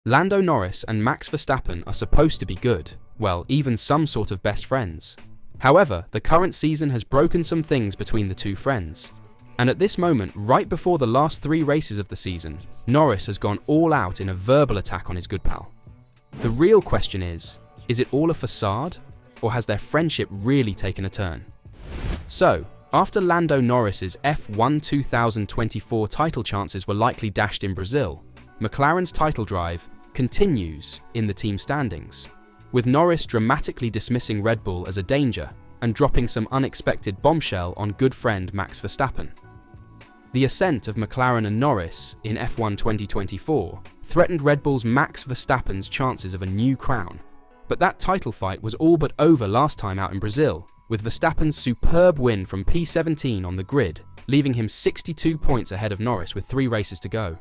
Lando Norris and Max Verstappen are supposed to be good, well, even some sort of best friends. However, the current season has broken some things between the two friends. And at this moment, right before the last 3 races of the season, Norris has gone all out in a verbal attack on his good pal. The real question is it all a facade? Or has their friendship really taken a turn? So, after Lando Norris's F1 2024 title chances were likely dashed in Brazil, McLaren's title drive continues in the team standings, with Norris dramatically dismissing Red Bull as a danger and dropping some unexpected bombshell on good friend Max Verstappen. The ascent of McLaren and Norris in F1 2024 threatened Red Bull's Max Verstappen's chances of a new crown, but that title fight was all but over last time out in Brazil, with Verstappen's superb win from P17 on the grid, leaving him 62 points ahead of Norris with 3 races to go.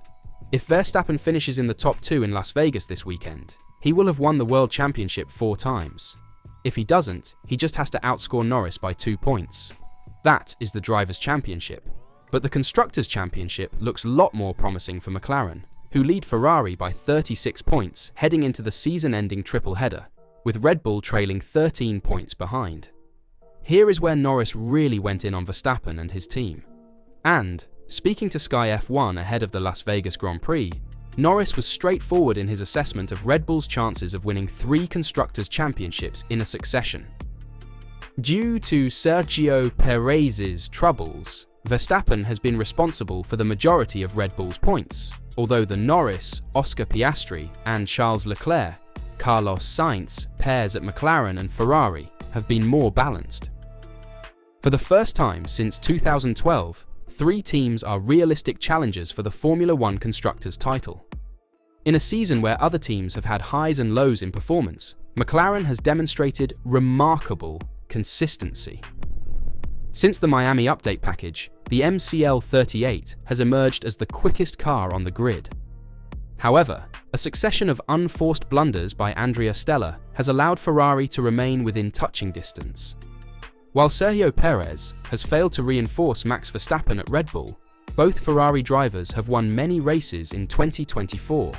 If Verstappen finishes in the top 2 in Las Vegas this weekend, he will have won the World Championship 4 times. If he doesn't, he just has to outscore Norris by 2 points. That is the Drivers' Championship. But the Constructors' Championship looks a lot more promising for McLaren, who lead Ferrari by 36 points heading into the season-ending triple header, with Red Bull trailing 13 points behind. Here is where Norris really went in on Verstappen and his team. And, speaking to Sky F1 ahead of the Las Vegas Grand Prix, Norris was straightforward in his assessment of Red Bull's chances of winning 3 Constructors' Championships in a succession. Due to Sergio Perez's troubles, Verstappen has been responsible for the majority of Red Bull's points, although the Norris, Oscar Piastri, and Charles Leclerc, Carlos Sainz pairs at McLaren and Ferrari have been more balanced. For the first time since 2012, 3 teams are realistic challengers for the Formula One Constructors' title. In a season where other teams have had highs and lows in performance, McLaren has demonstrated remarkable consistency. Since the Miami update package, the MCL38 has emerged as the quickest car on the grid. However, a succession of unforced blunders by Andrea Stella has allowed Ferrari to remain within touching distance. While Sergio Perez has failed to reinforce Max Verstappen at Red Bull, both Ferrari drivers have won many races in 2024.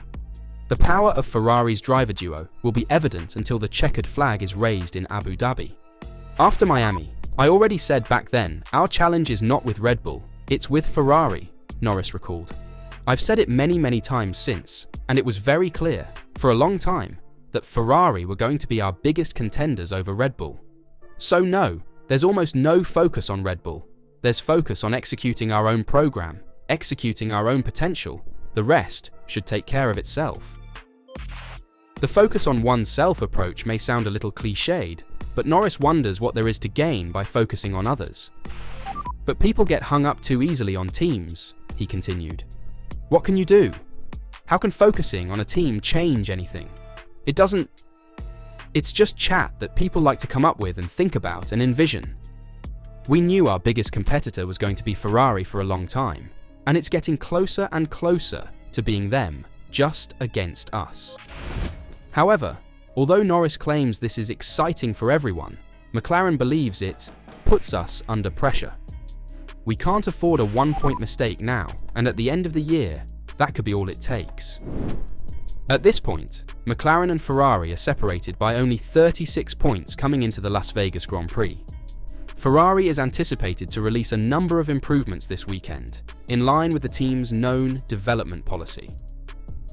The power of Ferrari's driver duo will be evident until the checkered flag is raised in Abu Dhabi. After Miami, I already said back then, our challenge is not with Red Bull, it's with Ferrari, Norris recalled. I've said it many times since, and it was very clear, for a long time, that Ferrari were going to be our biggest contenders over Red Bull. So no, there's almost no focus on Red Bull. There's focus on executing our own program, executing our own potential. The rest should take care of itself. The focus on oneself approach may sound a little cliched, but Norris wonders what there is to gain by focusing on others. But people get hung up too easily on teams, he continued. What can you do? How can focusing on a team change anything? It doesn't. It's just chat that people like to come up with and think about and envision. We knew our biggest competitor was going to be Ferrari for a long time, and it's getting closer and closer to being them, just against us. However, although Norris claims this is exciting for everyone, McLaren believes it puts us under pressure. We can't afford a 1-point mistake now, and at the end of the year, that could be all it takes. At this point, McLaren and Ferrari are separated by only 36 points coming into the Las Vegas Grand Prix. Ferrari is anticipated to release a number of improvements this weekend, in line with the team's known development policy.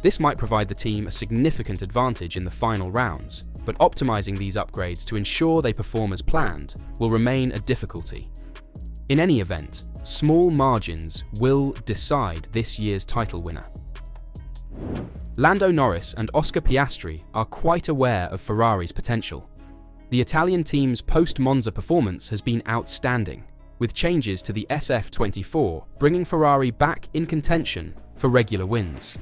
This might provide the team a significant advantage in the final rounds, but optimizing these upgrades to ensure they perform as planned will remain a difficulty. In any event, small margins will decide this year's title winner. Lando Norris and Oscar Piastri are quite aware of Ferrari's potential. The Italian team's post-Monza performance has been outstanding, with changes to the SF24 bringing Ferrari back in contention for regular wins.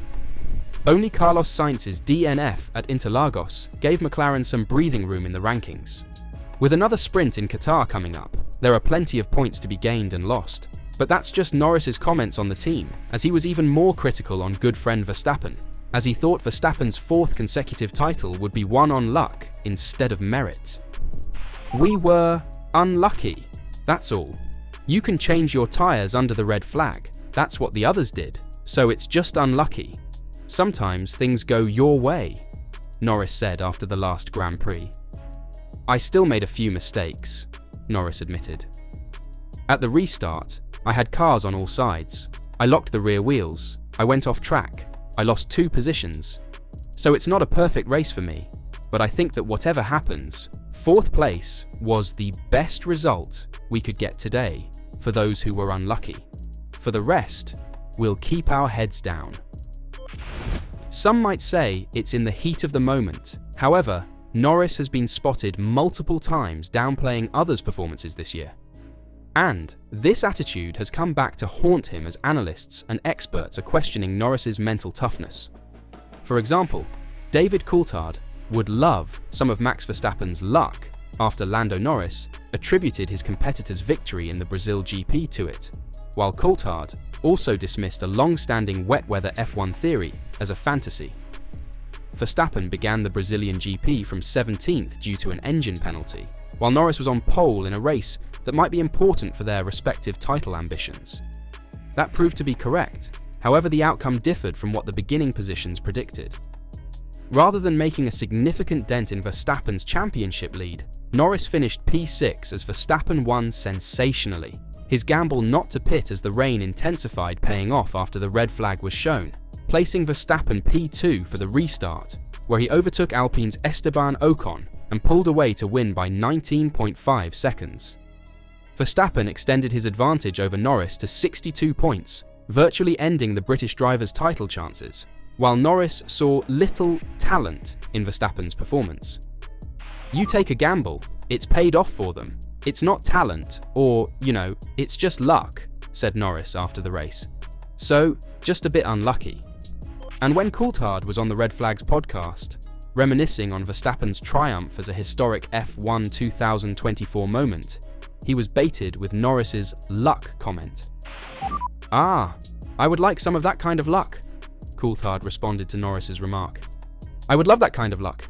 Only Carlos Sainz's DNF at Interlagos gave McLaren some breathing room in the rankings. With another sprint in Qatar coming up, there are plenty of points to be gained and lost. But that's just Norris's comments on the team, as he was even more critical on good friend Verstappen, as he thought Verstappen's 4th consecutive title would be won on luck instead of merit. We were unlucky, that's all. You can change your tyres under the red flag, that's what the others did, so it's just unlucky. Sometimes things go your way, Norris said after the last Grand Prix. I still made a few mistakes, Norris admitted. At the restart, I had cars on all sides. I locked the rear wheels. I went off track. I lost 2 positions. So it's not a perfect race for me, but I think that whatever happens, 4th place was the best result we could get today for those who were unlucky. For the rest, we'll keep our heads down. Some might say it's in the heat of the moment. However, Norris has been spotted multiple times downplaying others' performances this year. And this attitude has come back to haunt him as analysts and experts are questioning Norris's mental toughness. For example, David Coulthard would love some of Max Verstappen's luck after Lando Norris attributed his competitor's victory in the Brazil GP to it, while Coulthard also dismissed a long-standing wet weather F1 theory as a fantasy. Verstappen began the Brazilian GP from 17th due to an engine penalty, while Norris was on pole in a race that might be important for their respective title ambitions. That proved to be correct, however the outcome differed from what the beginning positions predicted. Rather than making a significant dent in Verstappen's championship lead, Norris finished P6 as Verstappen won sensationally, his gamble not to pit as the rain intensified paying off after the red flag was shown, placing Verstappen P2 for the restart, where he overtook Alpine's Esteban Ocon and pulled away to win by 19.5 seconds. Verstappen extended his advantage over Norris to 62 points, virtually ending the British driver's title chances, while Norris saw little talent in Verstappen's performance. You take a gamble, it's paid off for them. It's not talent, or, it's just luck, said Norris after the race. So, just a bit unlucky. And when Coulthard was on the Red Flags podcast, reminiscing on Verstappen's triumph as a historic F1 2024 moment, he was baited with Norris's luck comment. "Ah, I would like some of that kind of luck," Coulthard responded to Norris's remark. "I would love that kind of luck."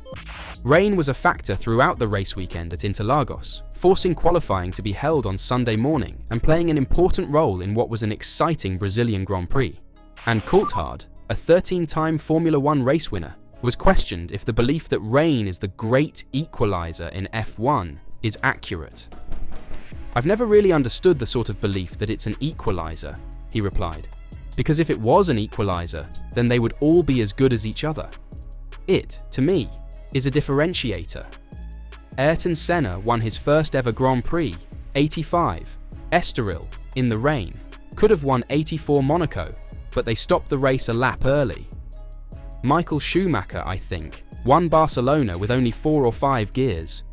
Rain was a factor throughout the race weekend at Interlagos, forcing qualifying to be held on Sunday morning and playing an important role in what was an exciting Brazilian Grand Prix. And Coulthard, a 13-time Formula One race winner, was questioned if the belief that rain is the great equalizer in F1 is accurate. "I've never really understood the sort of belief that it's an equalizer," he replied, "because if it was an equalizer, then they would all be as good as each other. It, to me, is a differentiator. Ayrton Senna won his first ever Grand Prix, 85, Estoril, in the rain, could have won 84 Monaco, but they stopped the race a lap early. Michael Schumacher, I think, won Barcelona with only 4 or 5 gears,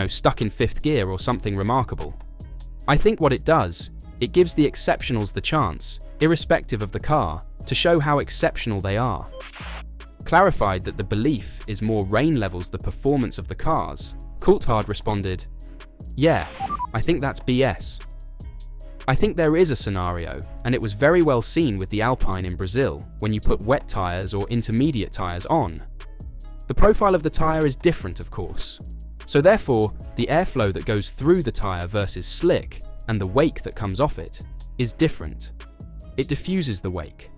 stuck in 5th gear or something remarkable. I think what it does, it gives the exceptionals the chance, irrespective of the car, to show how exceptional they are." Clarified that the belief is more rain levels the performance of the cars, Coulthard responded, "Yeah, I think that's BS. I think there is a scenario, and it was very well seen with the Alpine in Brazil when you put wet tyres or intermediate tyres on. The profile of the tyre is different, of course. So therefore, the airflow that goes through the tyre versus slick, and the wake that comes off it, is different. It diffuses the wake.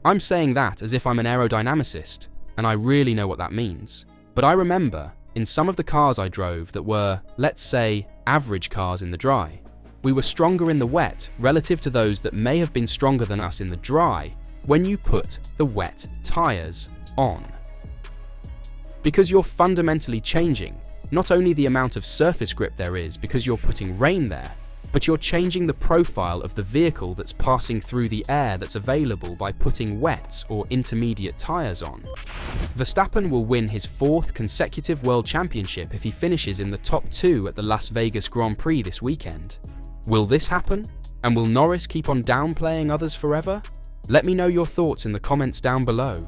I'm saying that as if I'm an aerodynamicist, and I really know what that means. But I remember, in some of the cars I drove that were, let's say, average cars in the dry, we were stronger in the wet relative to those that may have been stronger than us in the dry when you put the wet tyres on. Because you're fundamentally changing not only the amount of surface grip there is because you're putting rain there, but you're changing the profile of the vehicle that's passing through the air that's available by putting wets or intermediate tyres on. Verstappen will win his 4th consecutive World Championship if he finishes in the top 2 at the Las Vegas Grand Prix this weekend. Will this happen? And will Norris keep on downplaying others forever? Let me know your thoughts in the comments down below.